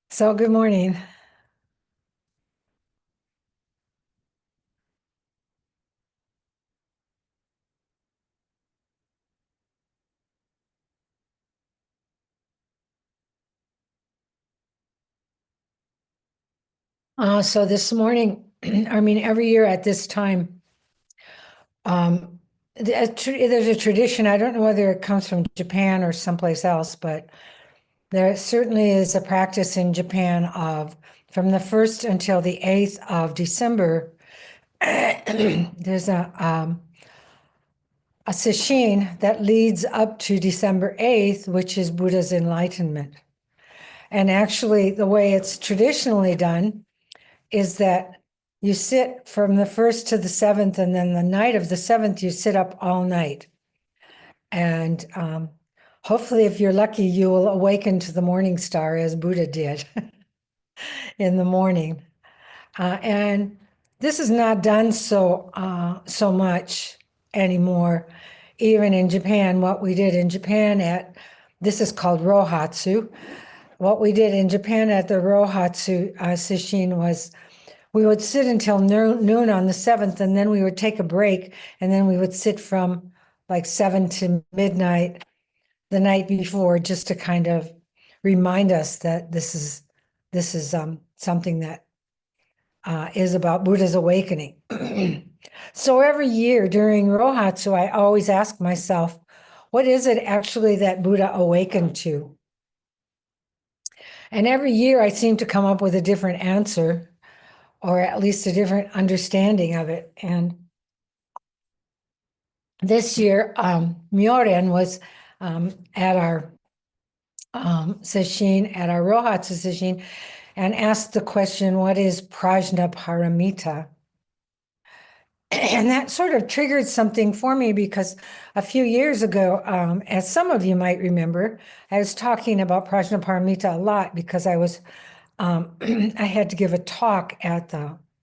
So good morning. So this morning, every year at this time, there's a tradition. I don't know whether it comes from Japan or someplace else, but there certainly is a practice in Japan of from the 1st until the 8th of December, there's a sesshin that leads up to December 8th, which is Buddha's enlightenment. And actually, the way it's traditionally done is that you sit from the 1st to the 7th, and then the night of the 7th, you sit up all night. And hopefully, if you're lucky, you will awaken to the morning star as Buddha did in the morning. And this is not done so much anymore. Even in Japan, what we did in Japan this is called Rohatsu. What we did in Japan at the Rohatsu sesshin was we would sit until noon on the 7th, and then we would take a break, and then we would sit from like 7 to midnight the night before, just to kind of remind us that this is something that is about Buddha's awakening. So every year during Rohatsu, I always ask myself, what is it actually that Buddha awakened to? And every year I seem to come up with a different answer, or at least a different understanding of it. And this year, Myoren was at our sesshin, at our Rohatsu sesshin, and asked the question, what is prajna paramita? And that sort of triggered something for me, because a few years ago, as some of you might remember, I was talking about prajna paramita a lot because I was I had to give a talk at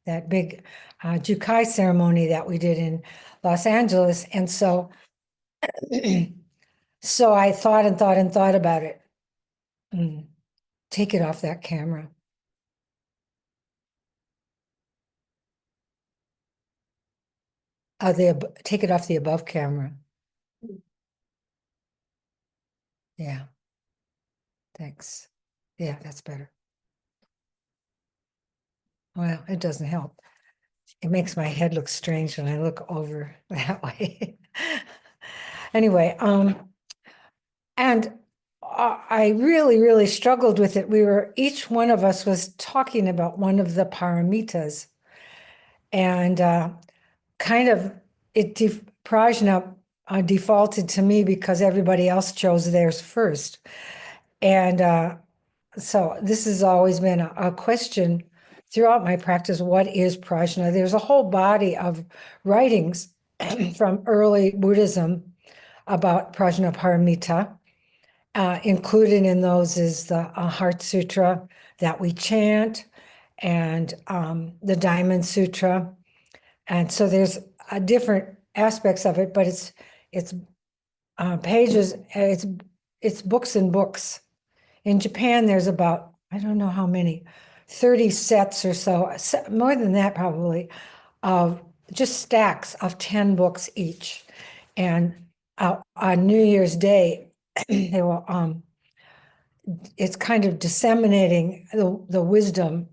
that big Jukai ceremony that we did in Los Angeles. And so so I thought and thought and thought about it. Take it off that camera. Take it off the above camera. Yeah, thanks. Yeah, that's better. Well, it doesn't help. It makes my head look strange when I look over that way. Anyway, and I really, really struggled with it. Each one of us was talking about one of the paramitas, and kind of prajna defaulted to me because everybody else chose theirs first. And so this has always been a question throughout my practice. What is prajna? There's a whole body of writings from early Buddhism about prajna paramita. Included in those is the Heart Sutra that we chant, and the Dainin Sutra. And so there's different aspects of it, but it's pages, it's books and books. In Japan, there's about, I don't know how many, 30 sets or so, more than that probably, of just stacks of 10 books each. And on New Year's Day, they will it's kind of disseminating the wisdom.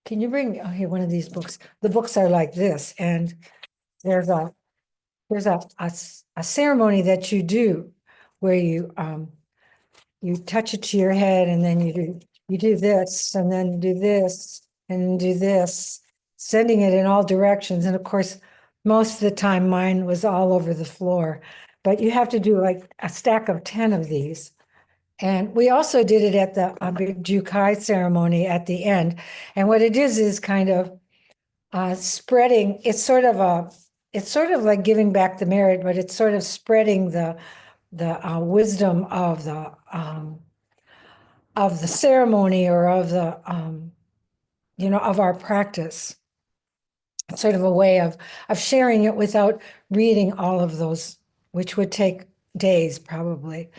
Can you bring here one of these books? The books are like this, and there's a ceremony that you do where you touch it to your head, and then you do this, and then do this, and do this, sending it in all directions. And of course, most of the time mine was all over the floor, but you have to do like a stack of 10 of these. And we also did it at the big Jukai ceremony at the end. And what it is kind of spreading. It's sort of like giving back the merit, but it's sort of spreading the wisdom of the ceremony, or of the of our practice. It's sort of a way of sharing it without reading all of those, which would take days probably.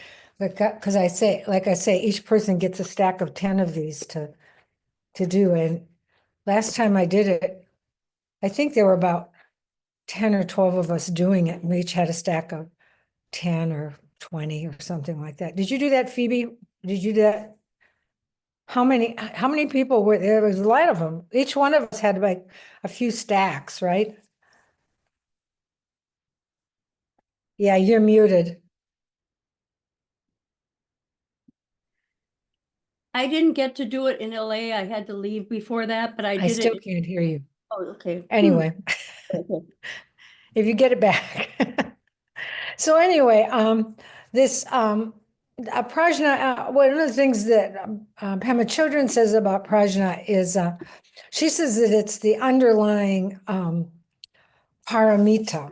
because like I say, each person gets a stack of 10 of these to do. And last time I did it, I think there were about 10 or 12 of us doing it. And we each had a stack of 10 or 20 or something like that. Did you do that, Phoebe? Did you do that? How many people were there? There was a lot of them. Each one of us had like a few stacks, right? Yeah, you're muted. I didn't get to do it in LA. I had to leave before that, but I I did still it. can't hear you. Oh, okay. Anyway, Okay. if you get it back. So anyway, this prajna, one of the things that Pema Children says about prajna is she says that it's the underlying paramita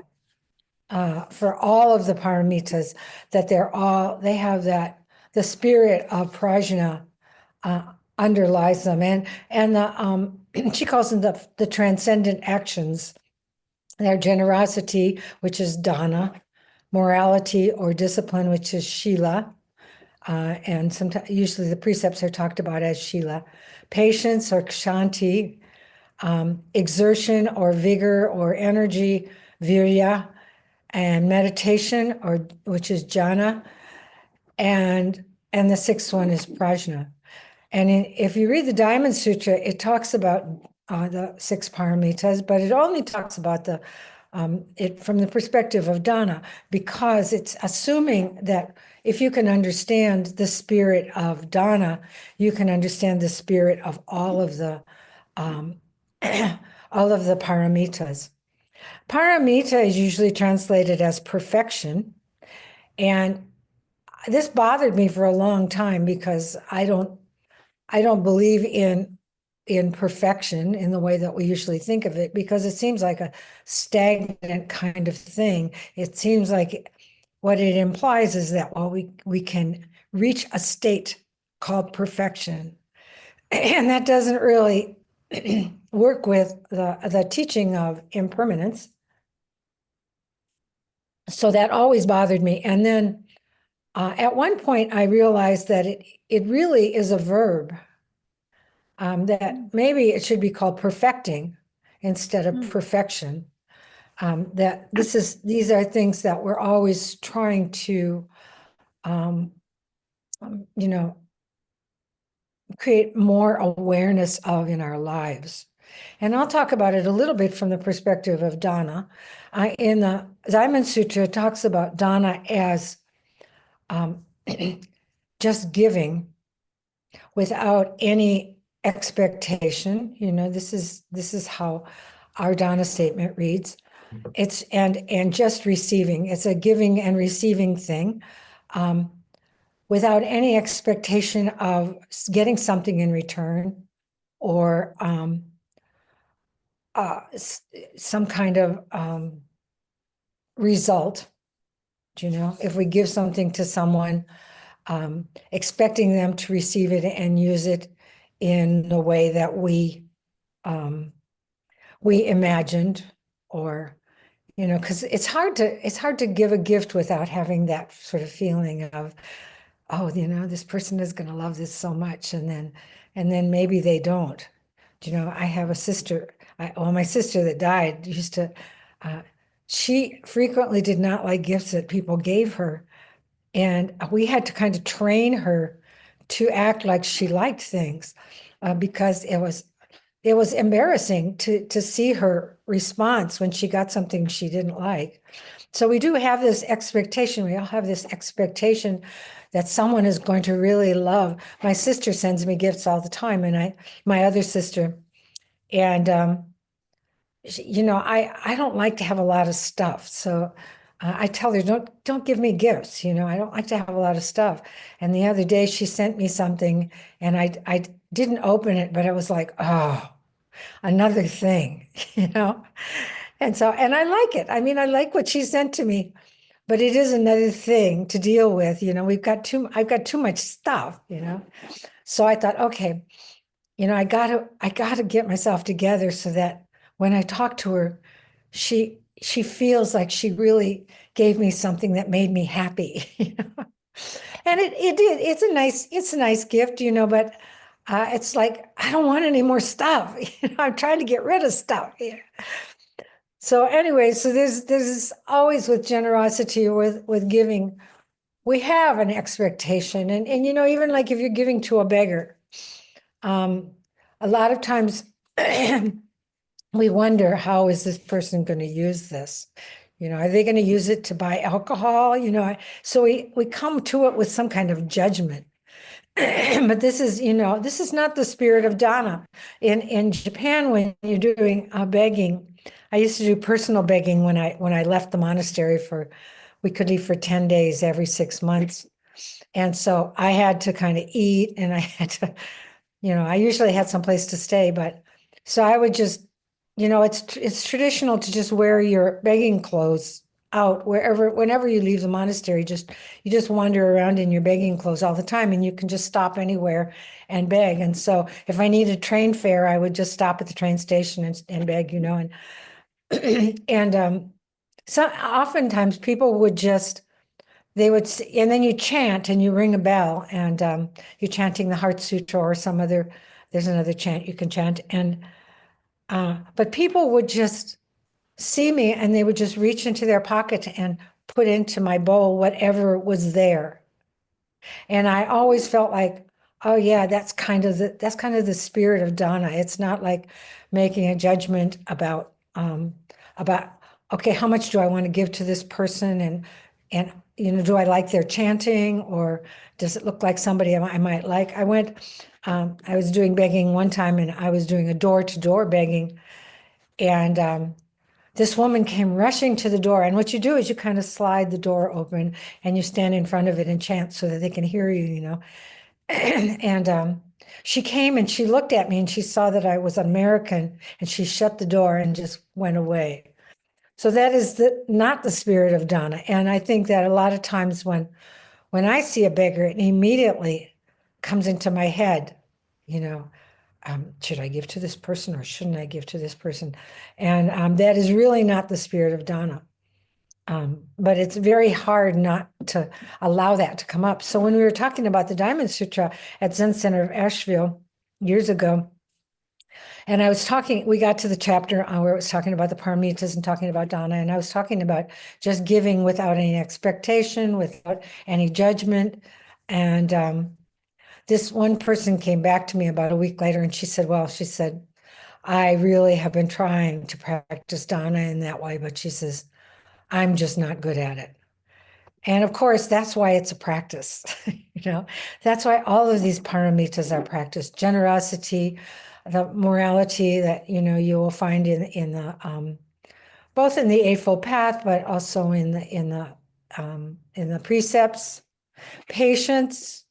for all of the paramitas, that they have that the spirit of prajna underlies them, and she calls them the transcendent actions. Their generosity, which is dana, morality or discipline, which is shila, and sometimes usually the precepts are talked about as shila, patience or kshanti, exertion or vigor or energy, virya, and meditation, or which is jhana, and the sixth one is prajna. And if you read the Diamond Sutra, it talks about the six paramitas, but it only talks about it from the perspective of dana, because it's assuming that if you can understand the spirit of dana, you can understand the spirit of all of the all of the paramitas. Paramita is usually translated as perfection, and this bothered me for a long time because I don't believe in perfection in the way that we usually think of it, because it seems like a stagnant kind of thing. It seems like what it implies is that, well, we can reach a state called perfection, and that doesn't really work with the teaching of impermanence. So that always bothered me. And then at one point I realized that it really is a verb, that maybe it should be called perfecting instead of perfection. That these are things that we're always trying to, you know, create more awareness of in our lives. And I'll talk about it a little bit from the perspective of dana. In the Diamond Sutra, it talks about dana as just giving without any expectation. This is how our dana statement reads. It's and just receiving. It's a giving and receiving thing, without any expectation of getting something in return, or some kind of result. If we give something to someone, expecting them to receive it and use it in the way that we imagined, or because it's hard to give a gift without having that sort of feeling of, oh, this person is going to love this so much, and then maybe they don't. I have a sister, my sister that died used to, she frequently did not like gifts that people gave her, and we had to kind of train her to act like she liked things, because it was embarrassing to see her response when she got something she didn't like. So we do have this expectation. We all have this expectation that someone is going to really love. My sister sends me gifts all the time, and my other sister, and I don't like to have a lot of stuff. So I tell her, don't give me gifts. I don't like to have a lot of stuff. And the other day she sent me something, and I didn't open it, but it was like, oh, another thing, And so, and I like it. I mean, I like what she sent to me, but it is another thing to deal with. I've got too much stuff, So I thought, okay, I gotta get myself together so that when I talk to her, she feels like she really gave me something that made me happy. And it's a nice gift, but it's like, I don't want any more stuff. I'm trying to get rid of stuff. So anyway, so there's always with generosity, with giving, we have an expectation. And even like if you're giving to a beggar, a lot of times we wonder, how is this person going to use this? Are they going to use it to buy alcohol? So we come to it with some kind of judgment. But this is not the spirit of dana. In Japan, when you're doing begging, I used to do personal begging when I left the monastery we could leave for 10 days every 6 months. And so I had to kind of eat, and I had to, I usually had some place to stay, but so I would just, it's traditional to just wear your begging clothes out whenever you leave the monastery. You just wander around in your begging clothes all the time, and you can just stop anywhere and beg. And so if I needed train fare, I would just stop at the train station and beg, and so oftentimes people would and then you chant and you ring a bell, and you're chanting the Heart Sutra or there's another chant you can chant. But people would just see me, and they would just reach into their pocket and put into my bowl whatever was there. And I always felt like, oh yeah, that's kind of the spirit of dana. It's not like making a judgment about okay, how much do I want to give to this person, and do I like their chanting, or does it look like somebody I might like? I was doing begging one time, and I was doing a door-to-door begging, and this woman came rushing to the door. And what you do is you kind of slide the door open, and you stand in front of it and chant so that they can hear you, and she came and she looked at me, and she saw that I was American, and she shut the door and just went away. So that is not the spirit of dana. And I think that a lot of times when I see a beggar, it immediately comes into my head, should I give to this person or shouldn't I give to this person? And that is really not the spirit of dana. But it's very hard not to allow that to come up. So when we were talking about the Diamond Sutra at Zen Center of Asheville years ago, and we got to the chapter where it was talking about the paramitas and talking about dana, and I was talking about just giving without any expectation, without any judgment. And this one person came back to me about a week later, and she said, I really have been trying to practice dana in that way, but she says, I'm just not good at it. And of course, that's why it's a practice. That's why all of these paramitas are practiced. Generosity, the morality that you will find in the both in the Eightfold Path, but also in the precepts. Patience.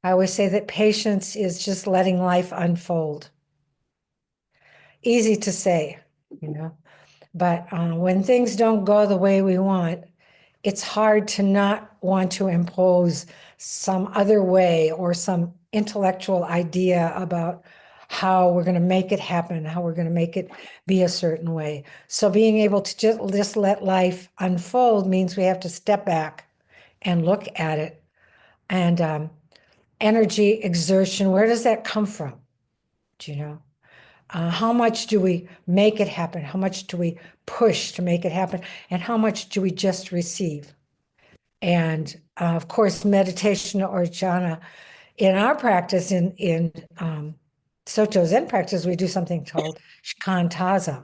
I always say that patience is just letting life unfold. Easy to say, but when things don't go the way we want, it's hard to not want to impose some other way or some intellectual idea about how we're going to make it happen, how we're going to make it be a certain way. So being able to just let life unfold means we have to step back and look at it. And energy, exertion, where does that come from? Do you know? How much do we make it happen? How much do we push to make it happen? And how much do we just receive? And of course, meditation or jhana. In our practice, in Soto Zen practice, we do something called shikantaza.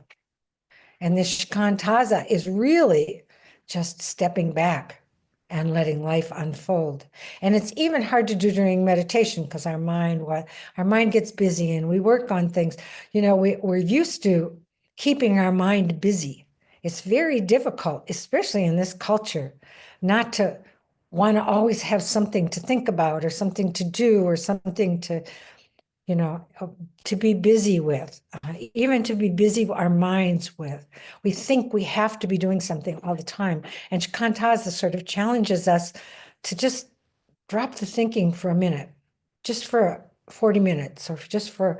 And this shikantaza is really just stepping back and letting life unfold. And it's even hard to do during meditation because our mind gets busy and we work on things. We're used to keeping our mind busy. It's very difficult, especially in this culture, not to want to always have something to think about or something to do or something to be busy with, even to be busy our minds with. We think we have to be doing something all the time. And Shikantaza sort of challenges us to just drop the thinking for a minute, just for 40 minutes or just for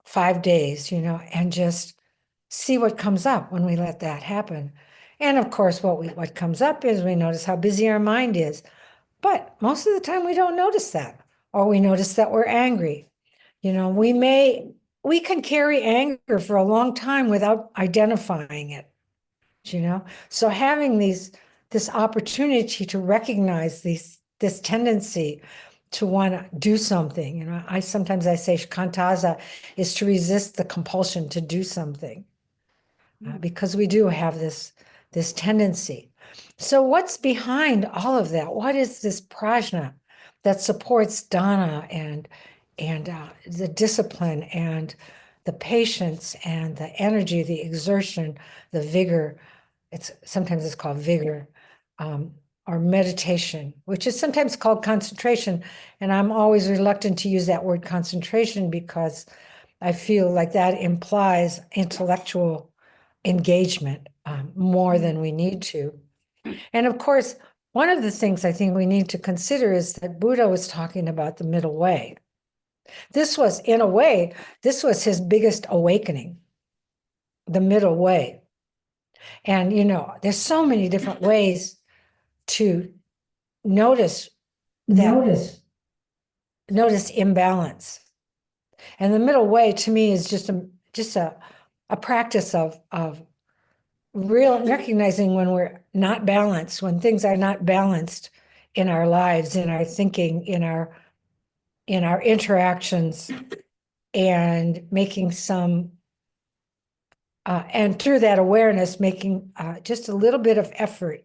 5 days, and just see what comes up when we let that happen. And of course, what comes up is we notice how busy our mind is. But most of the time we don't notice that, or we notice that we're angry. We can carry anger for a long time without identifying it, So having this opportunity to recognize this tendency to want to do something, sometimes I say kantaza is to resist the compulsion to do something, because we do have this tendency. So what's behind all of that? What is this prajna that supports dana and the discipline and the patience and the energy, the exertion, the vigor? Sometimes it's called vigor, or meditation, which is sometimes called concentration. And I'm always reluctant to use that word concentration because I feel like that implies intellectual engagement more than we need to. And of course, one of the things I think we need to consider is that Buddha was talking about the middle way. This was, in a way, this was his biggest awakening, the middle way. And, there's so many different ways to notice that, notice imbalance. And the middle way to me is just a practice of real recognizing when we're not balanced, when things are not balanced in our lives, in our thinking, in our interactions, and making some and through that awareness, making just a little bit of effort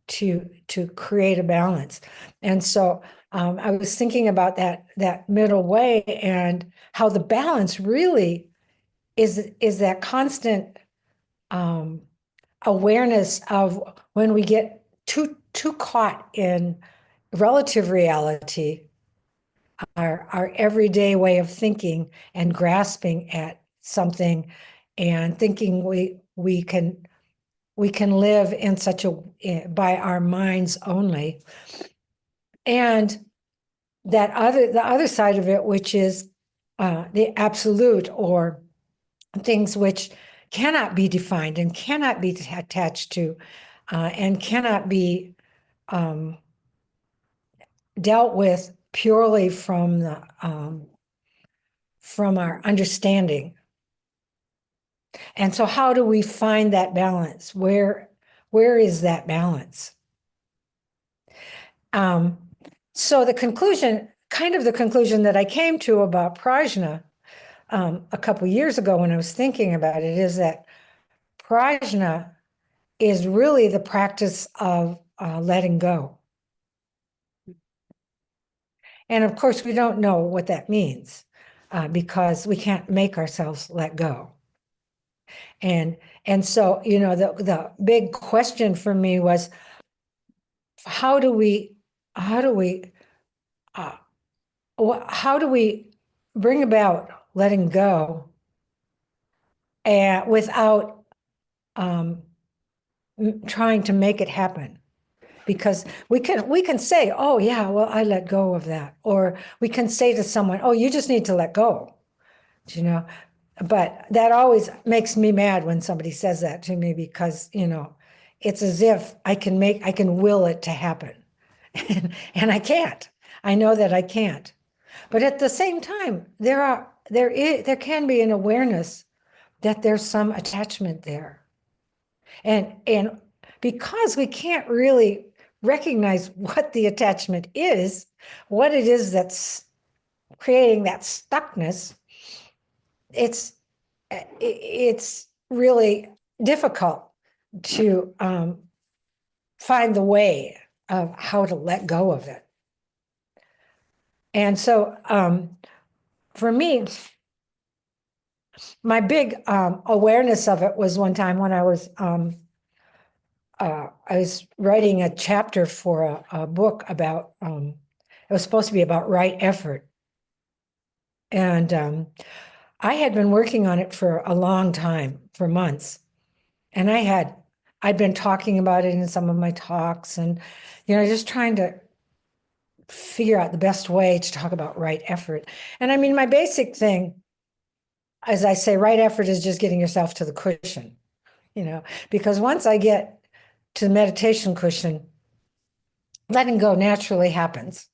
to create a balance. And so I was thinking about that middle way and how the balance really is that constant awareness of when we get too caught in relative reality, our everyday way of thinking and grasping at something and thinking we can live in such by our minds only. And the other side of it, which is the absolute, or things which cannot be defined and cannot be attached to, and cannot be dealt with purely from our understanding. And so how do we find that balance? Where is that balance? So the conclusion that I came to about prajna a couple years ago when I was thinking about it is that prajna is really the practice of letting go. And of course, we don't know what that means because we can't make ourselves let go. And so, the big question for me was, how do we bring about letting go without trying to make it happen? Because we can say, oh yeah, well, I let go of that. Or we can say to someone, oh, you just need to let go, but that always makes me mad when somebody says that to me, because, it's as if I can will it to happen. And I can't. I know that I can't. But at the same time, there can be an awareness that there's some attachment there. And because we can't really recognize what the attachment is, what it is that's creating that stuckness, it's really difficult to find the way of how to let go of it. And so for me, my big awareness of it was one time when I was writing a chapter for a book about, it was supposed to be about right effort. And I had been working on it for a long time, for months. And I'd been talking about it in some of my talks, and, just trying to figure out the best way to talk about right effort. And I mean, my basic thing, as I say, right effort is just getting yourself to the cushion, because once I get to the meditation cushion, letting go naturally happens.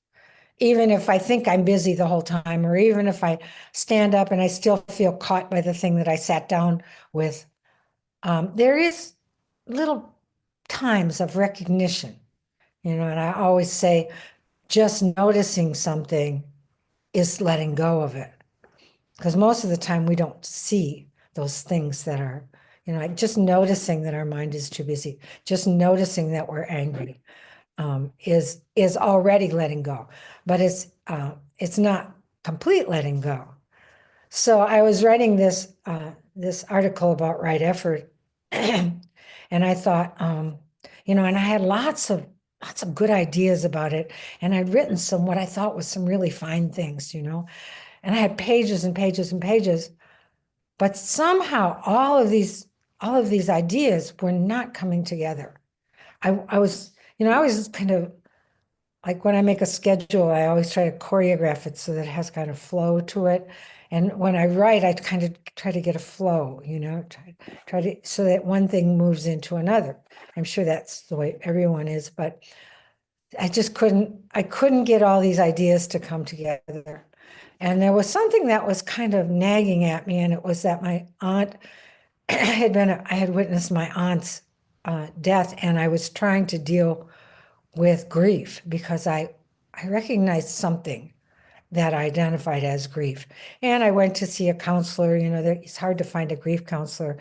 Even if I think I'm busy the whole time, or even if I stand up and I still feel caught by the thing that I sat down with, there is little times of recognition, and I always say, just noticing something is letting go of it. Because most of the time we don't see those things that are, like just noticing that our mind is too busy, just noticing that we're angry, is already letting go, but it's not complete letting go. So I was writing this article about right effort, and I thought, and I had lots of good ideas about it, and I'd written some what I thought was some really fine things, and I had pages and pages and pages, but somehow all of these ideas were not coming together. I was, I was kind of like when I make a schedule, I always try to choreograph it so that it has kind of flow to it. And when I write, I kind of try to get a flow, try to so that one thing moves into another. I'm sure that's the way everyone is, but I couldn't get all these ideas to come together. And there was something that was kind of nagging at me, and it was that my aunt I had witnessed my aunt's death, and I was trying to deal with grief because I recognized something that I identified as grief. And I went to see a counselor, it's hard to find a grief counselor.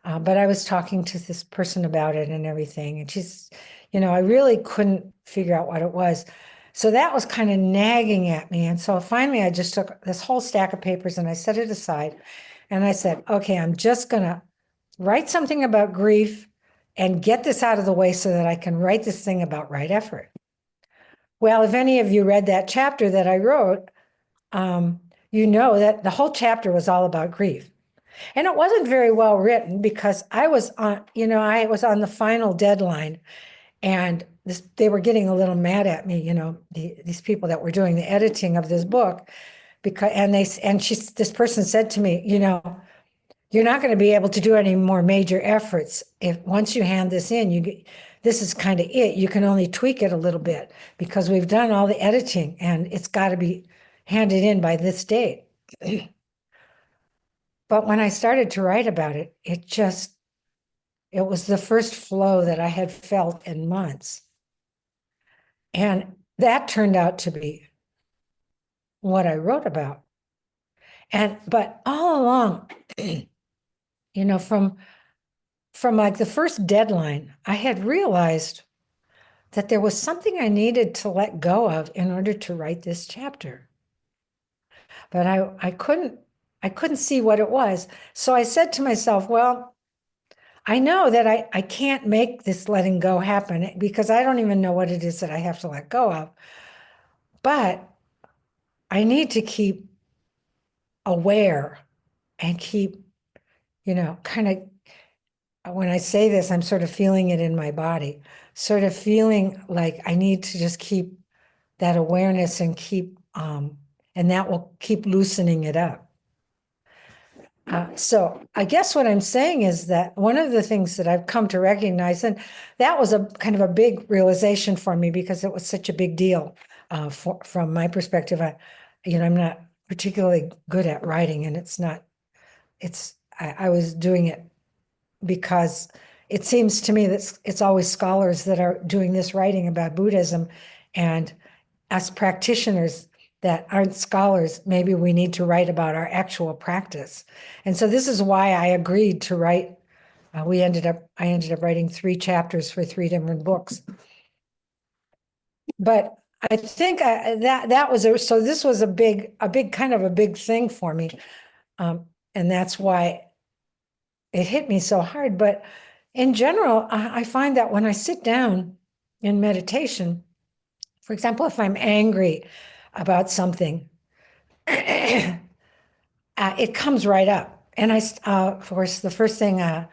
But I was talking to this person about it and everything. And she's, I really couldn't figure out what it was. So that was kind of nagging at me. And so finally, I just took this whole stack of papers and I set it aside. And I said, okay, I'm just going to write something about grief and get this out of the way so that I can write this thing about right effort. Well, if any of you read that chapter that I wrote, you know that the whole chapter was all about grief. And it wasn't very well written because I was on the final deadline, and they were getting a little mad at me, these people that were doing the editing of this book, this person said to me, you're not going to be able to do any more major efforts if once you hand this in, this is kind of it. You can only tweak it a little bit because we've done all the editing and it's got to be handed in by this date. But when I started to write about it, it was the first flow that I had felt in months. And that turned out to be what I wrote about. But all along, from like the first deadline, I had realized that there was something I needed to let go of in order to write this chapter. But I couldn't see what it was. So I said to myself, well, I know that I can't make this letting go happen because I don't even know what it is that I have to let go of. But I need to keep aware and keep, kind of, when I say this, I'm sort of feeling it in my body, sort of feeling like I need to just keep that awareness and and that will keep loosening it up. So I guess what I'm saying is that one of the things that I've come to recognize, and that was a kind of a big realization for me because it was such a big deal from my perspective. I'm not particularly good at writing, and I was doing it because it seems to me that it's always scholars that are doing this writing about Buddhism, and as practitioners that aren't scholars, maybe we need to write about our actual practice. And so this is why I agreed to write. I ended up writing 3 chapters for 3 different books. But I think so this was a big kind of a big thing for me. And that's why it hit me so hard. But in general, I find that when I sit down in meditation, for example, if I'm angry about something, it comes right up. And of course, the first thing I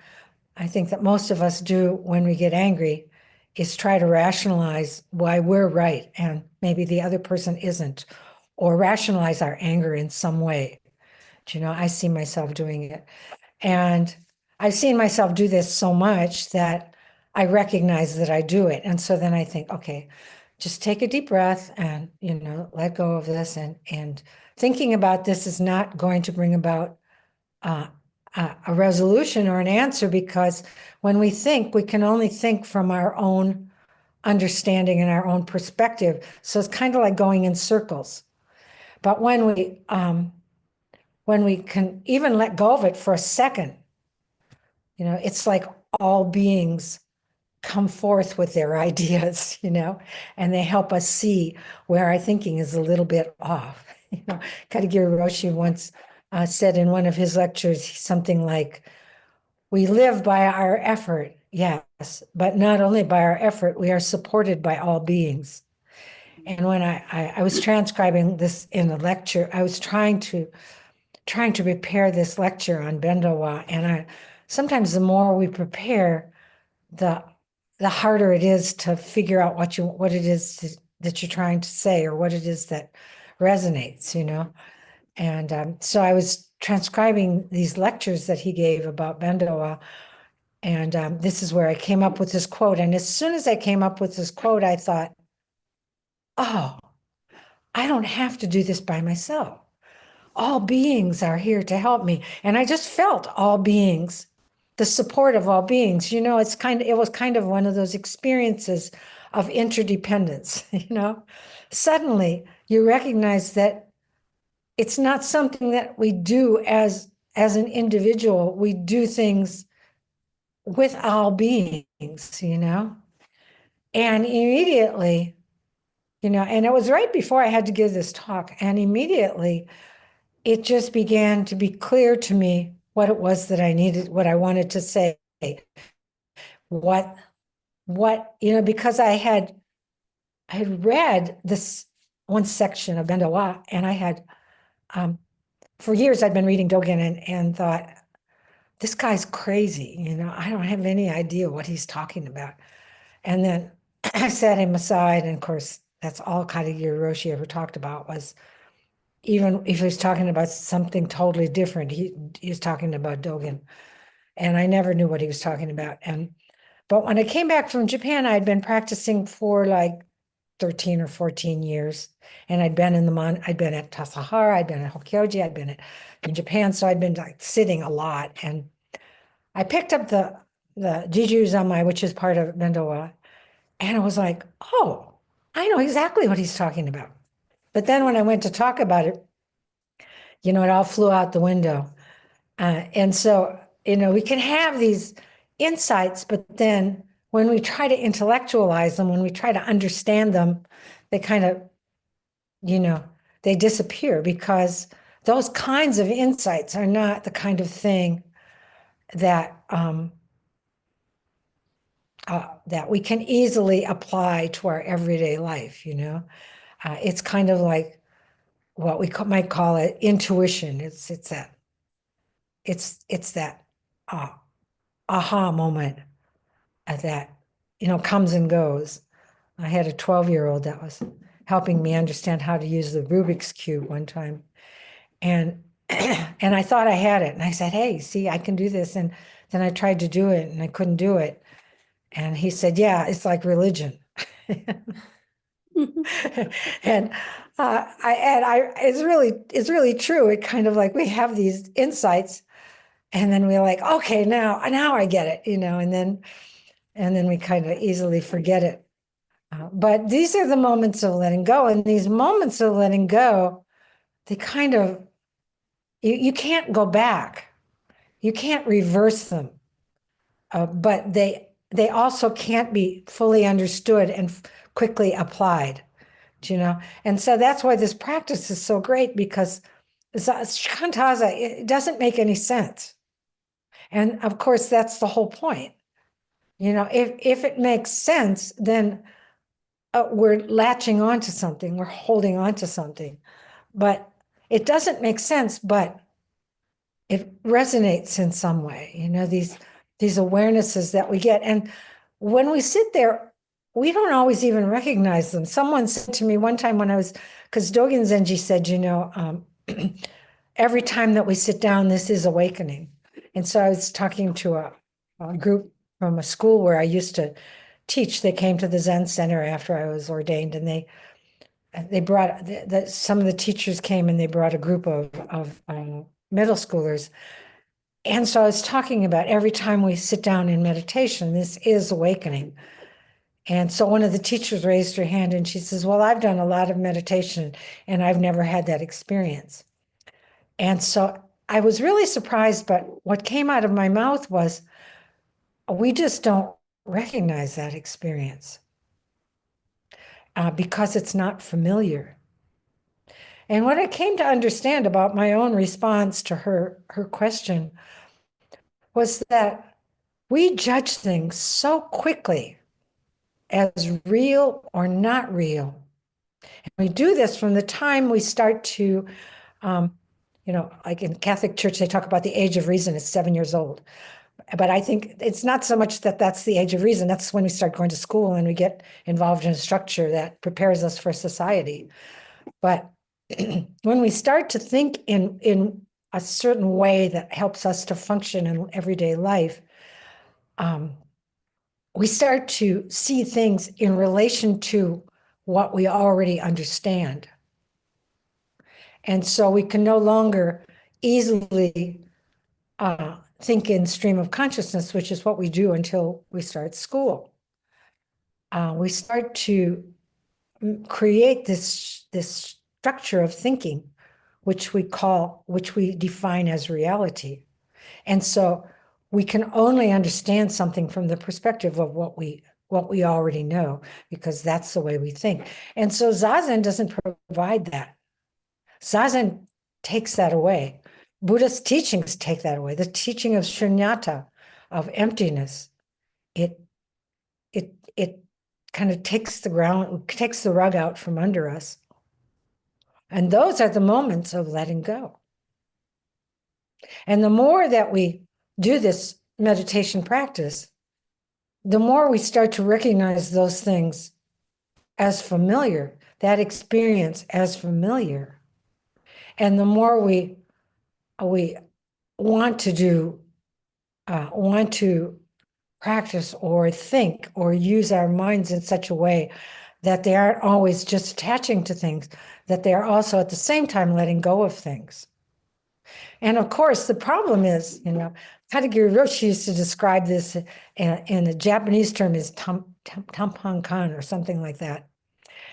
think that most of us do when we get angry is try to rationalize why we're right and maybe the other person isn't, or rationalize our anger in some way. I see myself doing it. And I've seen myself do this so much that I recognize that I do it. And so then I think, okay, just take a deep breath and, let go of this. And thinking about this is not going to bring about a resolution or an answer, because when we think, we can only think from our own understanding and our own perspective. So it's kind of like going in circles. But when we can even let go of it for a second, it's like all beings come forth with their ideas, and they help us see where our thinking is a little bit off. Katagiri Roshi once said in one of his lectures something like, we live by our effort, yes, but not only by our effort, we are supported by all beings. And when I was transcribing this in a lecture, I was trying to prepare this lecture on Bendowa, and sometimes the more we prepare, the harder it is to figure out what it is that you're trying to say, or what it is that resonates, And so I was transcribing these lectures that he gave about Bendowa, and this is where I came up with this quote. And as soon as I came up with this quote, I thought, oh, I don't have to do this by myself. All beings are here to help me. And I just felt all beings, the support of all beings. It was kind of one of those experiences of interdependence, Suddenly you recognize that it's not something that we do as an individual. We do things with all beings, And immediately, and it was right before I had to give this talk, and immediately it just began to be clear to me what it was that I needed, what I wanted to say. Because I had read this one section of Bendowa, and I had, for years I'd been reading Dogen and thought, this guy's crazy, I don't have any idea what he's talking about. And then I set him aside, and of course, that's all Katagiri Roshi ever talked about, was even if he was talking about something totally different, he was talking about Dogen. And I never knew what he was talking about. But when I came back from Japan, I'd been practicing for like 13 or 14 years. And I'd been I'd been at Tassajara, I'd been at Hokyoji, I'd been in Japan. So I'd been like sitting a lot. And I picked up the Jiju Zanmai, which is part of Bendowa. And I was like, oh, I know exactly what he's talking about. But then when I went to talk about it, it all flew out the window. And so, we can have these insights, but then when we try to intellectualize them, when we try to understand them, they kind of, they disappear, because those kinds of insights are not the kind of thing that that we can easily apply to our everyday life. It's kind of like what we might call it intuition. It's that aha moment that comes and goes. I had a 12-year-old that was helping me understand how to use the Rubik's Cube one time, and and I thought I had it, and I said, hey, see, I can do this. And then I tried to do it and I couldn't do it, and he said, yeah, it's like religion. And it's really true. It kind of like we have these insights, and then we're like, okay, now I get it, and then we kind of easily forget it. But these are the moments of letting go, and these moments of letting go, they kind of, you can't go back, you can't reverse them, but they also can't be fully understood and quickly applied. And so that's why this practice is so great, because Shikantaza, it doesn't make any sense. And of course, that's the whole point. If it makes sense, then we're latching onto something, we're holding on to something. But it doesn't make sense, but it resonates in some way, these awarenesses that we get. And when we sit there, we don't always even recognize them. Someone said to me one time because Dogen Zenji said, every time that we sit down, this is awakening. And so I was talking to a group from a school where I used to teach. They came to the Zen Center after I was ordained, and they brought some of the teachers came, and they brought a group of middle schoolers. And so I was talking about every time we sit down in meditation, this is awakening. And so one of the teachers raised her hand and she says, well, I've done a lot of meditation and I've never had that experience. And so I was really surprised, but what came out of my mouth was, we just don't recognize that experience because it's not familiar. And what I came to understand about my own response to her question was that we judge things so quickly as real or not real. And we do this from the time we start to, like in Catholic Church, they talk about the age of reason is 7 years old. But I think it's not so much that that's the age of reason. That's when we start going to school and we get involved in a structure that prepares us for society. But when we start to think in a certain way that helps us to function in everyday life, we start to see things in relation to what we already understand. And so we can no longer easily think in stream of consciousness, which is what we do until we start school. We start to create this structure of thinking, which we define as reality. And so we can only understand something from the perspective of what we already know, because that's the way we think. And so Zazen doesn't provide that. Zazen takes that away. Buddhist teachings take that away. The teaching of shunyata, of emptiness, it kind of takes the rug out from under us. And those are the moments of letting go. And the more that we do this meditation practice, the more we start to recognize those things as familiar, that experience as familiar. And the more we want to practice or think or use our minds in such a way that they aren't always just attaching to things, that they are also at the same time letting go of things. And of course, the problem is, Katagiri Roshi used to describe this in a Japanese term is tampankan or something like that.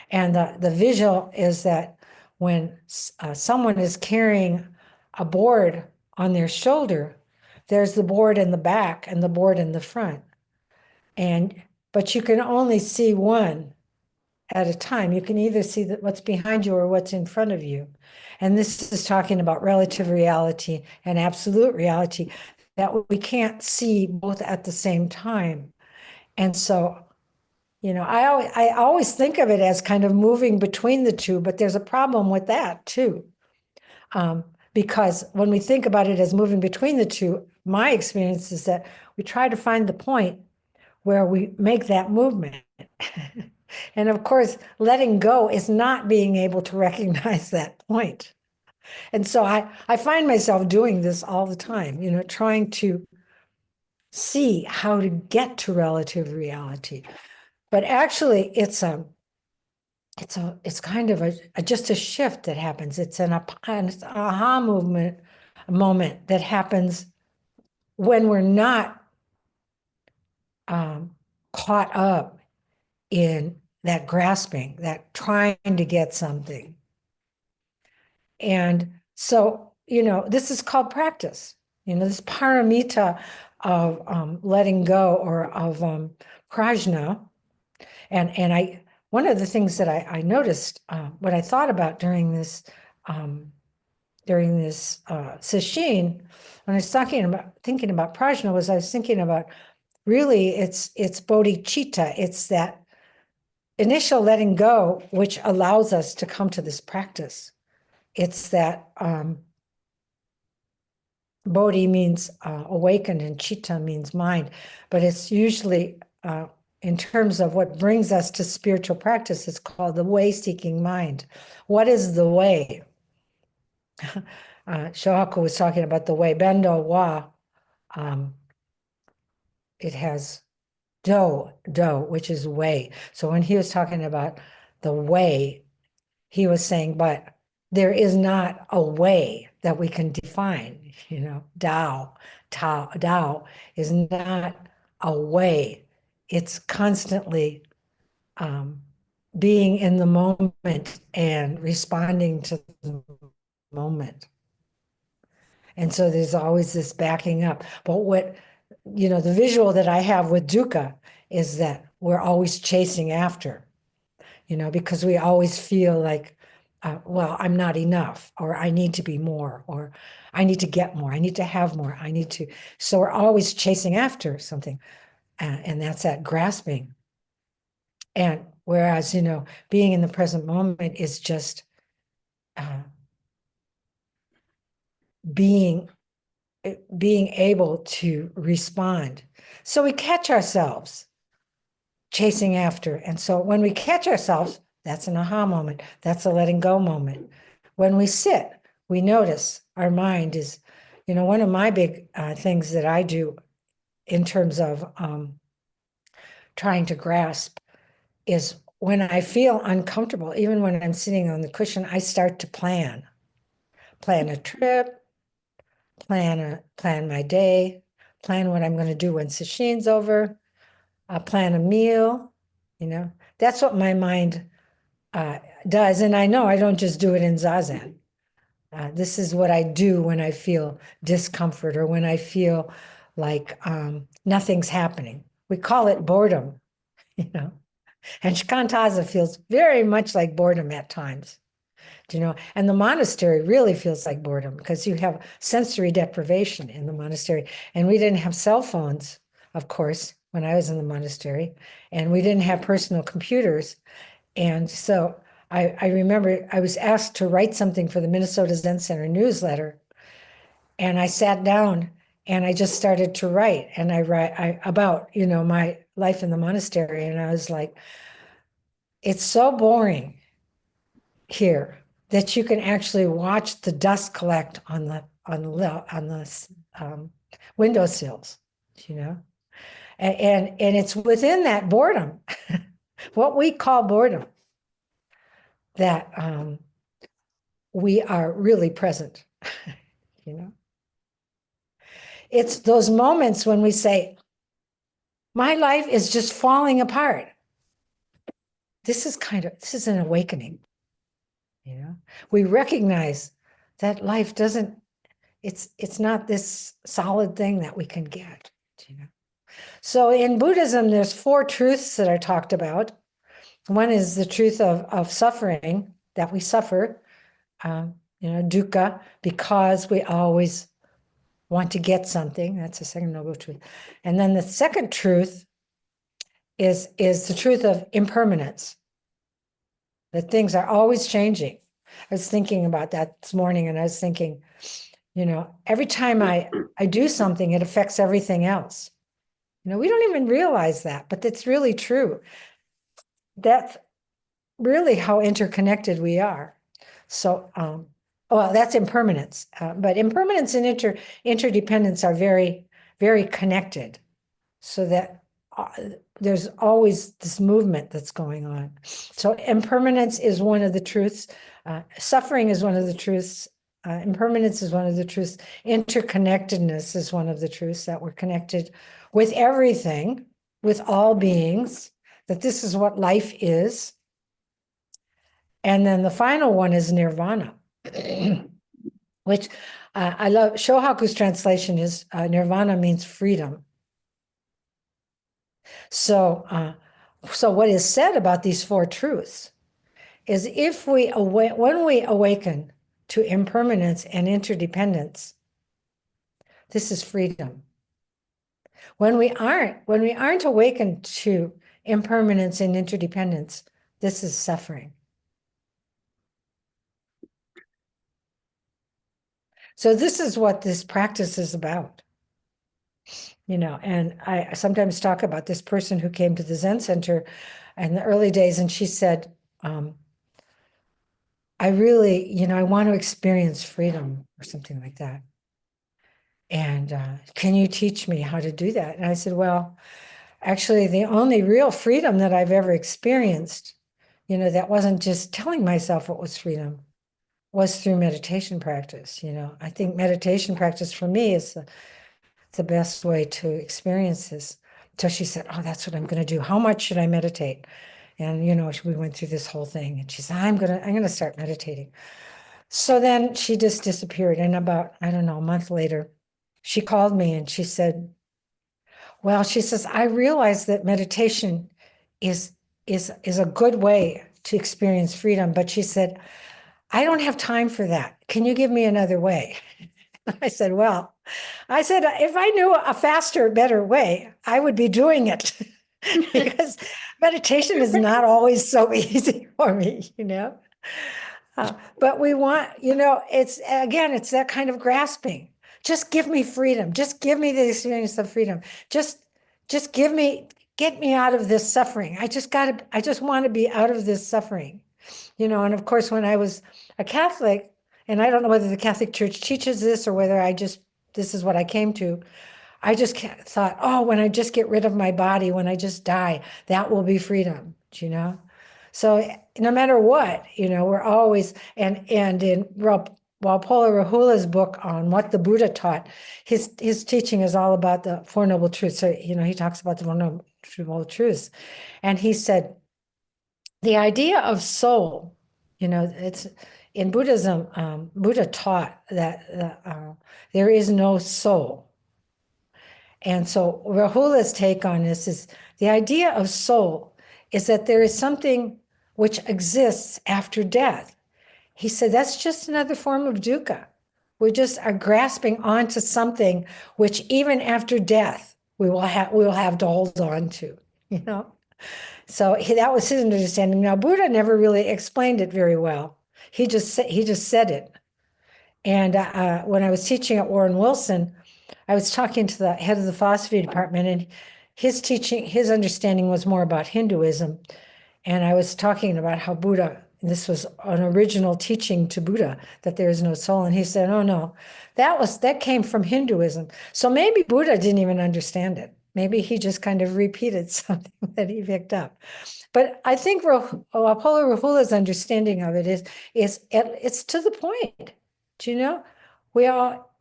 And the visual is that when someone is carrying a board on their shoulder, there's the board in the back and the board in the front. But you can only see one at a time. You can either see what's behind you or what's in front of you. And this is talking about relative reality and absolute reality, that we can't see both at the same time. And so, I always think of it as kind of moving between the two, but there's a problem with that too. Because when we think about it as moving between the two, my experience is that we try to find the point where we make that movement. And of course, letting go is not being able to recognize that point. And so I find myself doing this all the time, trying to see how to get to relative reality. But actually, it's kind of just a shift that happens. It's an aha moment that happens when we're not caught up in that grasping, that trying to get something. And so, this is called practice. This paramita of letting go or of prajna. And one of the things that I noticed, what I thought about during this sesshin, when I was thinking about prajna, was I was thinking about really it's bodhicitta. It's that initial letting go, which allows us to come to this practice. It's that bodhi means awakened and chitta means mind, but it's usually in terms of what brings us to spiritual practice, it's called the way-seeking mind. What is the way? Shohaku was talking about the way. Bendo wa, it has do, which is way. So when he was talking about the way, he was saying, but there is not a way that we can define, Tao is not a way. It's constantly being in the moment and responding to the moment. And so there's always this backing up. But the visual that I have with dukkha is that we're always chasing after, because we always feel like, well, I'm not enough, or I need to be more, or I need to get more, I need to have more, so we're always chasing after something. And that's that grasping. And whereas, being in the present moment is just being able to respond. So we catch ourselves chasing after. And so when we catch ourselves, that's an aha moment. That's a letting go moment. When we sit, we notice our mind is, one of my big things that I do in terms of trying to grasp is when I feel uncomfortable, even when I'm sitting on the cushion, I start to plan a trip, plan my day, plan what I'm going to do when sesshin's over, plan a meal. That's what my mind does. And I know I don't just do it in Zazen. This is what I do when I feel discomfort or when I feel like nothing's happening. We call it boredom, And Shikantaza feels very much like boredom at times, and the monastery really feels like boredom because you have sensory deprivation in the monastery. And we didn't have cell phones, of course, when I was in the monastery, and we didn't have personal computers. And so I remember I was asked to write something for the Minnesota Zen Center newsletter. And I sat down and I just started to write. And I write about, my life in the monastery. And I was like, it's so boring here that you can actually watch the dust collect on the windowsills, and it's within that boredom, what we call boredom, that we are really present. It's those moments when we say, my life is just falling apart. This is an awakening. We recognize that life doesn't, it's not this solid thing that we can get. So in Buddhism, there's 4 truths that are talked about. One is the truth of suffering, that we suffer, dukkha, because we always want to get something. That's the second noble truth. And then the second truth is the truth of impermanence, that things are always changing. I was thinking about that this morning, and I was thinking, every time I do something, it affects everything else. We don't even realize that, but that's really true. That's really how interconnected we are. So, well, that's impermanence, but impermanence and interdependence are very, very connected, so that there's always this movement that's going on. So impermanence is one of the truths. Suffering is one of the truths. Impermanence is one of the truths. Interconnectedness is one of the truths, that we're connected with everything, with all beings, that this is what life is. And then the final one is nirvana, which I love. Shohaku's translation is nirvana means freedom. So what is said about these 4 truths is when we awaken to impermanence and interdependence, this is freedom. When we aren't awakened to impermanence and interdependence, this is suffering. So this is what this practice is about. And I sometimes talk about this person who came to the Zen Center in the early days, and she said, I really, I want to experience freedom, or something like that. And can you teach me how to do that? And I said, well, actually the only real freedom that I've ever experienced, that wasn't just telling myself it was freedom, was through meditation practice. I think meditation practice for me is the best way to experience this. So she said, oh, that's what I'm going to do. How much should I meditate? And, we went through this whole thing, and she said, I'm going to start meditating. So then she just disappeared. And about, I don't know, a month later, she called me and she said, well, she says, I realize that meditation is a good way to experience freedom. But she said, I don't have time for that. Can you give me another way? I said, if I knew a faster, better way, I would be doing it. Because meditation is not always so easy for me, but we want, it's that kind of grasping. Just give me freedom. Just give me the experience of freedom. Just get me out of this suffering. I just want to be out of this suffering, and of course, when I was a Catholic, and I don't know whether the Catholic Church teaches this or whether this is what I came to. I just thought, oh, when I just get rid of my body, when I just die, that will be freedom, So no matter what, we're always, and in Walpola Rahula's book on what the Buddha taught, his teaching is all about the Four Noble Truths. So, he talks about the Four Noble Truths. And he said, the idea of soul, it's in Buddhism, Buddha taught that there is no soul. And so Rahula's take on this is the idea of soul is that there is something which exists after death. He said that's just another form of dukkha. We just are grasping onto something which even after death we will have to hold on to, So that was his understanding. Now Buddha never really explained it very well. He just said it. And when I was teaching at Warren Wilson, I was talking to the head of the philosophy department, and his understanding was more about Hinduism. And I was talking about how Buddha, this was an original teaching to Buddha, that there is no soul. And he said, oh no, that came from Hinduism. So maybe Buddha didn't even understand it. Maybe he just kind of repeated something that he picked up. But I think Walpola Rahula's understanding of it is it's to the point. Do you know?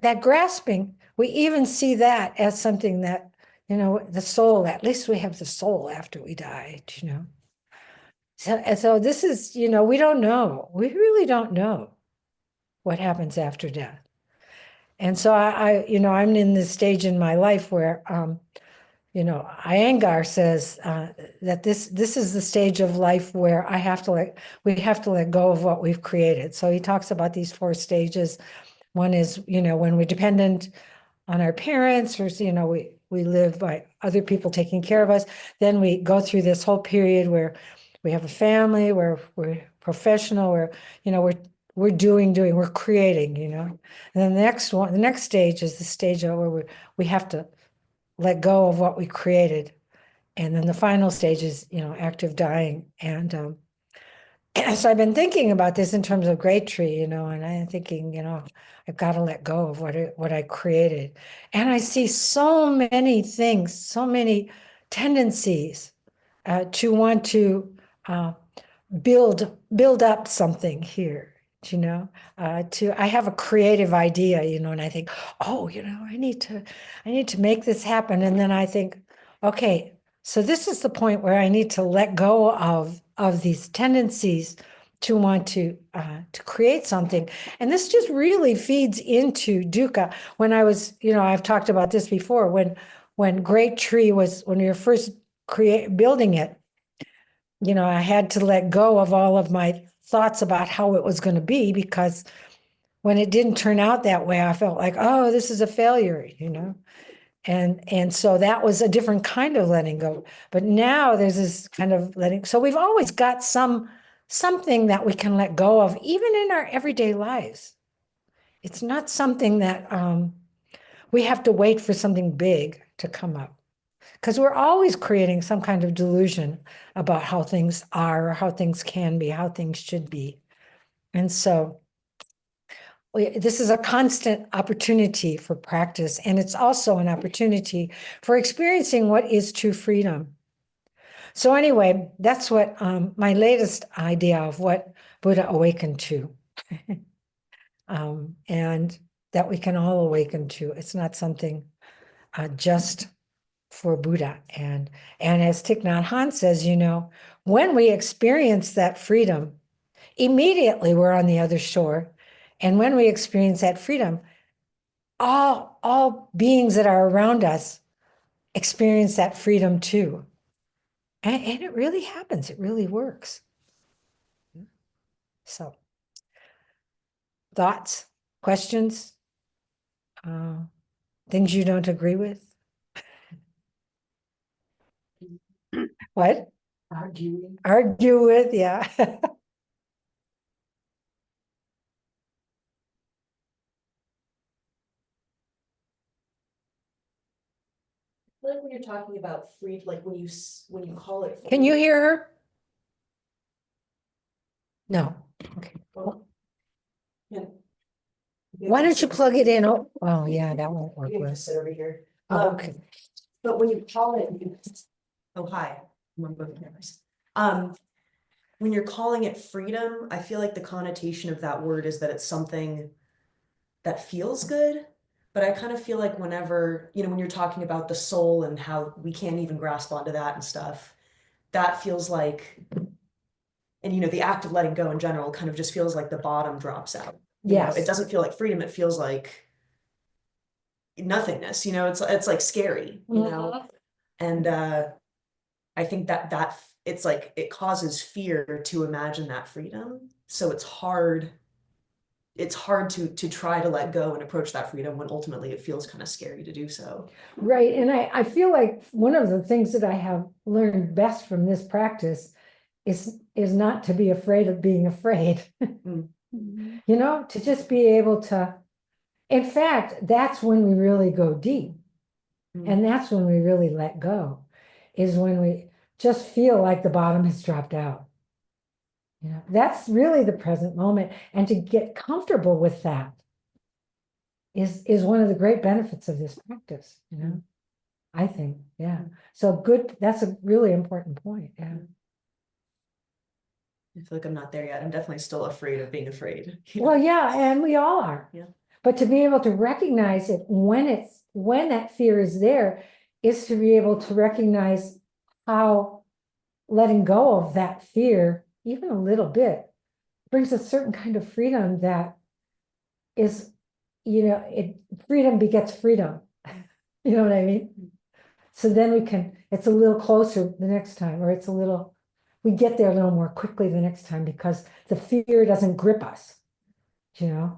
That grasping, we even see that as something that, the soul, at least we have the soul after we die, do you know? So this is, we don't know. We really don't know what happens after death. And so I'm in this stage in my life where, Iyengar says that this is the stage of life where we have to let go of what we've created. So he talks about these 4 stages. One is, when we're dependent on our parents, or, we live by other people taking care of us. Then we go through this whole period where we have a family, where we're professional, where, we're doing, we're creating, And then the next stage is the stage where we have to let go of what we created. And then the final stage is, active dying. And so I've been thinking about this in terms of great tree, and I'm thinking, I've got to let go of what I created. And I see so many things, so many tendencies to want to build up something here. I have a creative idea, and I think, oh, I need to make this happen. And then I think, okay, so this is the point where I need to let go of these tendencies to want to create something. And this just really feeds into dukkha. When I was, I've talked about this before, when Great Tree when we were first building it, I had to let go of all of my thoughts about how it was going to be, because when it didn't turn out that way, I felt like, oh, this is a failure, And so that was a different kind of letting go. But now there's this kind of letting. So we've always got something that we can let go of, even in our everyday lives. It's not something that we have to wait for something big to come up, because we're always creating some kind of delusion about how things are, or how things can be, how things should be. And so this is a constant opportunity for practice, and it's also an opportunity for experiencing what is true freedom. So anyway, that's what my latest idea of what Buddha awakened to. And that we can all awaken to. It's not something just for Buddha. And as Thich Nhat Hanh says, when we experience that freedom, immediately we're on the other shore. And when we experience that freedom, all beings that are around us experience that freedom too. And it really happens. It really works. So, thoughts, questions, things you don't agree with? What? Argue with, yeah. Like when you're talking about free, like when you call it. Can you hear her? No. Okay. Yeah. Why don't you plug it in? Oh, yeah, that won't work. You can With. just sit over here. Oh, okay. But when you call it, oh, hi, I'm on both cameras. When you're calling it freedom, I feel like the connotation of that word is that it's something that feels good. But I kind of feel like whenever, when you're talking about the soul and how we can't even grasp onto that and stuff, that feels like, and the act of letting go in general kind of just feels like the bottom drops out. Yes. It doesn't feel like freedom. It feels like nothingness, it's like scary, and I think that it's like it causes fear to imagine that freedom. So it's hard to try to let go and approach that freedom when ultimately it feels kind of scary to do so. Right. And I feel like one of the things that I have learned best from this practice is not to be afraid of being afraid. To just be able to, in fact, that's when we really go deep. And that's when we really let go, is when we just feel like the bottom has dropped out. That's really the present moment. And to get comfortable with that is one of the great benefits of this practice, I think. Yeah. So good. That's a really important point. Yeah. I feel like I'm not there yet. I'm definitely still afraid of being afraid. Well, yeah, and we all are. Yeah. But to be able to recognize it when that fear is there, is to be able to recognize how letting go of that fear, even a little bit, brings a certain kind of freedom that is, freedom begets freedom. You know what I mean? So then it's a little closer the next time, or we get there a little more quickly the next time because the fear doesn't grip us, Yeah.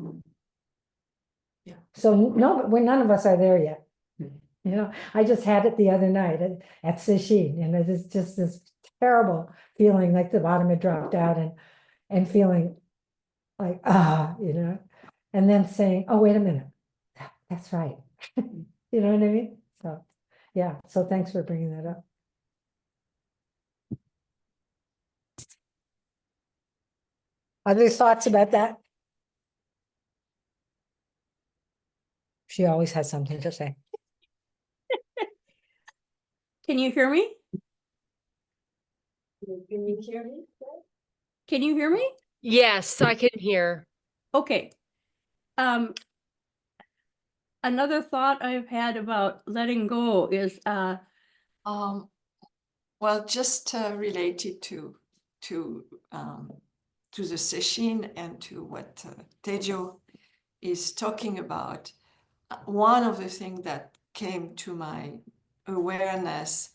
So no, but none of us are there yet. I just had it the other night at Sesshin, it's just this terrible feeling like the bottom had dropped out and feeling like, and then saying, oh, wait a minute, that's right. You know what I mean? So, yeah, so thanks for bringing that up. Other thoughts about that? She always has something to say. Can you hear me? Can you hear me? Can you hear me? Yes, I can hear. Okay. Another thought I've had about letting go is well, just related to the sesshin and to what Teijo is talking about. One of the things that came to my awareness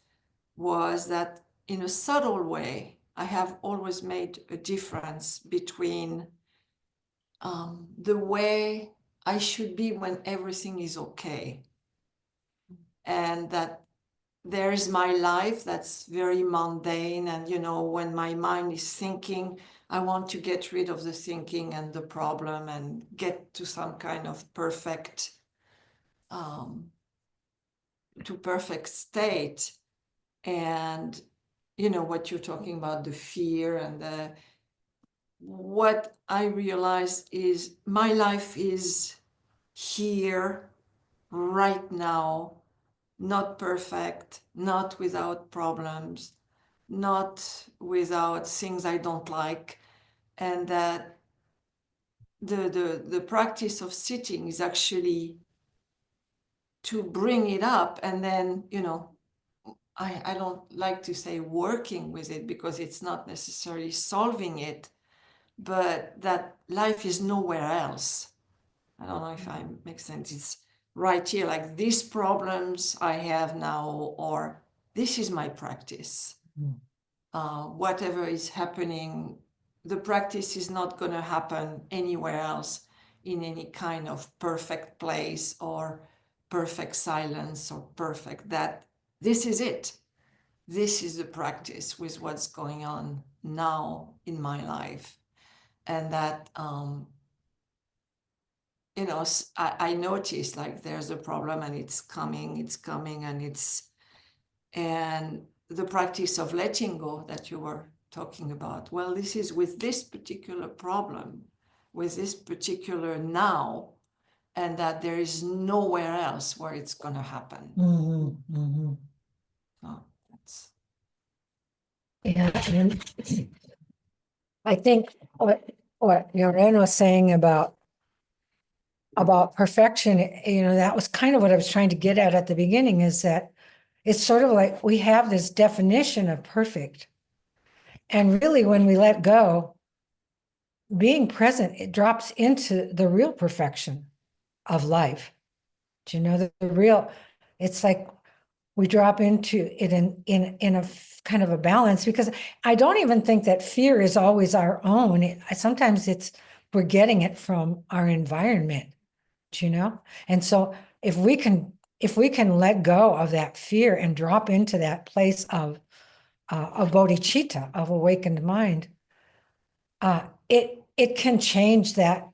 was that in a subtle way, I have always made a difference between the way I should be when everything is okay, and that there is my life that's very mundane, and when my mind is thinking, I want to get rid of the thinking and the problem and get to some kind of perfect state. And what you're talking about, the fear and what I realized is my life is here, right now, not perfect, not without problems, not without things I don't like, and that the practice of sitting is actually to bring it up, and then, you know, I don't like to say working with it because it's not necessarily solving it, but that life is nowhere else. I don't know if I make sense. It's right here, like these problems I have now, or this is my practice. Whatever is happening, the practice is not going to happen anywhere else in any kind of perfect place or perfect silence or perfect that. This is it. This is the practice with what's going on now in my life. And that, you know, I noticed like there's a problem and it's coming, and the practice of letting go that you were talking about. Well, this is with this particular problem, with this particular now, and that there is nowhere else where it's going to happen. So that's. Yeah, and I think what Yoren was saying about perfection, you know, that was kind of what I was trying to get at the beginning, is that it's sort of like we have this definition of perfect. And really, when we let go, being present, it drops into the real perfection of life. Do you know, the real, it's like we drop into it in a kind of a balance, because I don't even think that fear is always our own. Sometimes we're getting it from our environment, do you know? And so if we can let go of that fear and drop into that place of bodhicitta, of awakened mind, it can change that,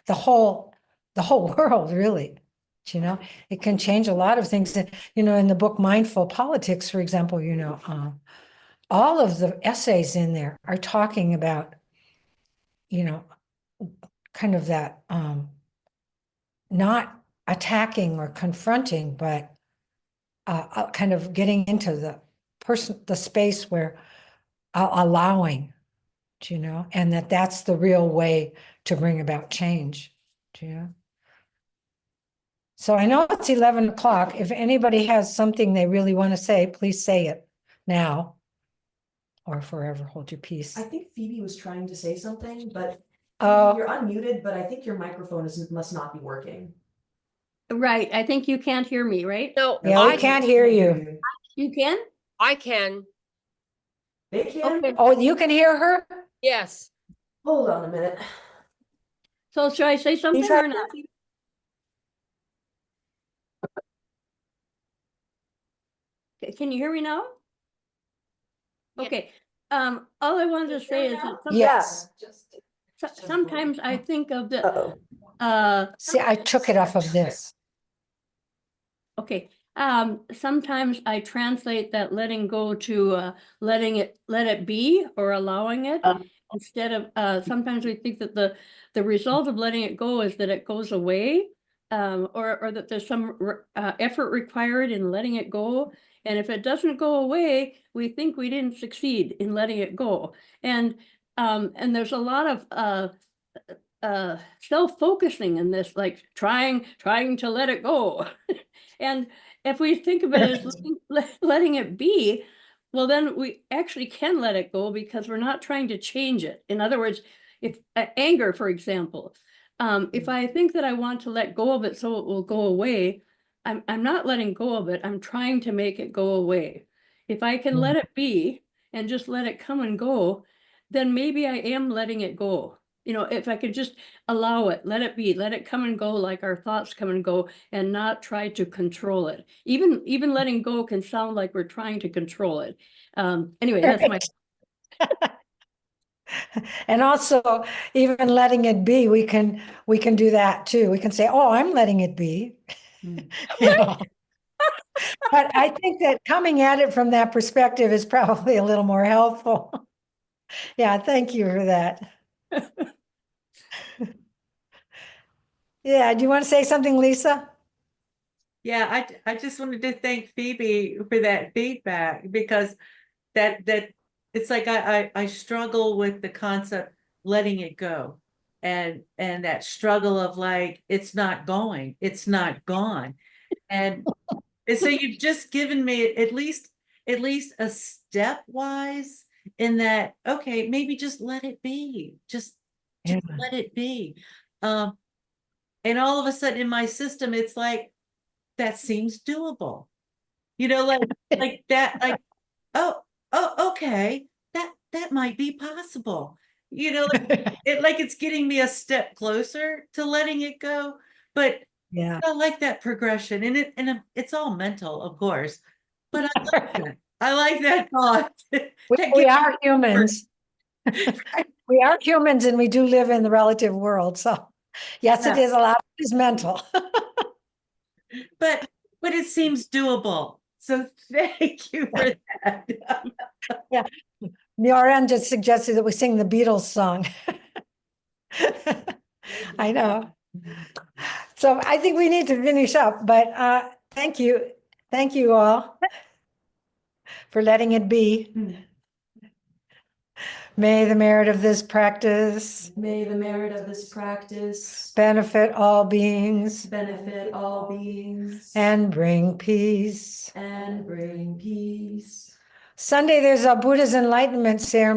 the whole world, really. You know, it can change a lot of things. You know, in the book Mindful Politics, for example, you know, all of the essays in there are talking about, you know, kind of that, not attacking or confronting, but kind of getting into the space where allowing, you know, and that's the real way to bring about change, you know. So I know it's 11 o'clock. If anybody has something they really want to say, please say it now or forever hold your peace. I think Phoebe was trying to say something, but Oh, you're unmuted, but I think your microphone must not be working. Right, I think you can't hear me, right? No, yeah, we can't hear you. You can? I can. They can. Okay, Oh, you can hear her? Yes. Hold on a minute. so should I say something try or not? Can you hear me now? Yeah. Okay, all I wanted to say is that Yes. sometimes I think of the, Uh-oh. See, I took it off of this. okay, sometimes I translate that letting go to let it be, or allowing it, instead of sometimes we think that the result of letting it go is that it goes away, or that there's some effort required in letting it go. And if it doesn't go away, we think we didn't succeed in letting it go. And there's a lot of self-focusing in this, like trying to let it go. And if we think of it as letting it be, well, then we actually can let it go, because we're not trying to change it. In other words, if anger, for example, if I think that I want to let go of it so it will go away, I'm not letting go of it. I'm trying to make it go away. If I can let it be and just let it come and go, then maybe I am letting it go. You know, if I could just allow it, let it be, let it come and go like our thoughts come and go, and not try to control it. Even letting go can sound like we're trying to control it. Anyway, that's my. And also, even letting it be, we can do that too. We can say, oh, I'm letting it be. You know? But I think that coming at it from that perspective is probably a little more helpful. Yeah, thank you for that. Yeah, do you want to say something, Lisa? Yeah, I just wanted to thank Phoebe for that feedback because that it's like I struggle with the concept letting it go and that struggle of like it's not going, it's not gone. And so you've just given me at least a stepwise in that, okay, maybe just let it be. Just Yeah. let it be. And all of a sudden in my system, it's like that seems doable. Like that, like, oh, okay, that might be possible. Like it's getting me a step closer to letting it go. But Yeah. I like that progression, and it's all mental, of course. But I like that. I like that thought. We are humans. We are humans and we do live in the relative world. So yes, it Yeah. is a lot is mental. But it seems doable. So thank you for that. Mioran just suggested that we sing the Beatles song. I know. So I think we need to finish up, but thank you. Thank you all for letting it be. May the merit of this practice May the merit of this practice benefit all beings benefit all beings and bring peace. and bring peace. Sunday, there's a Buddha's enlightenment ceremony.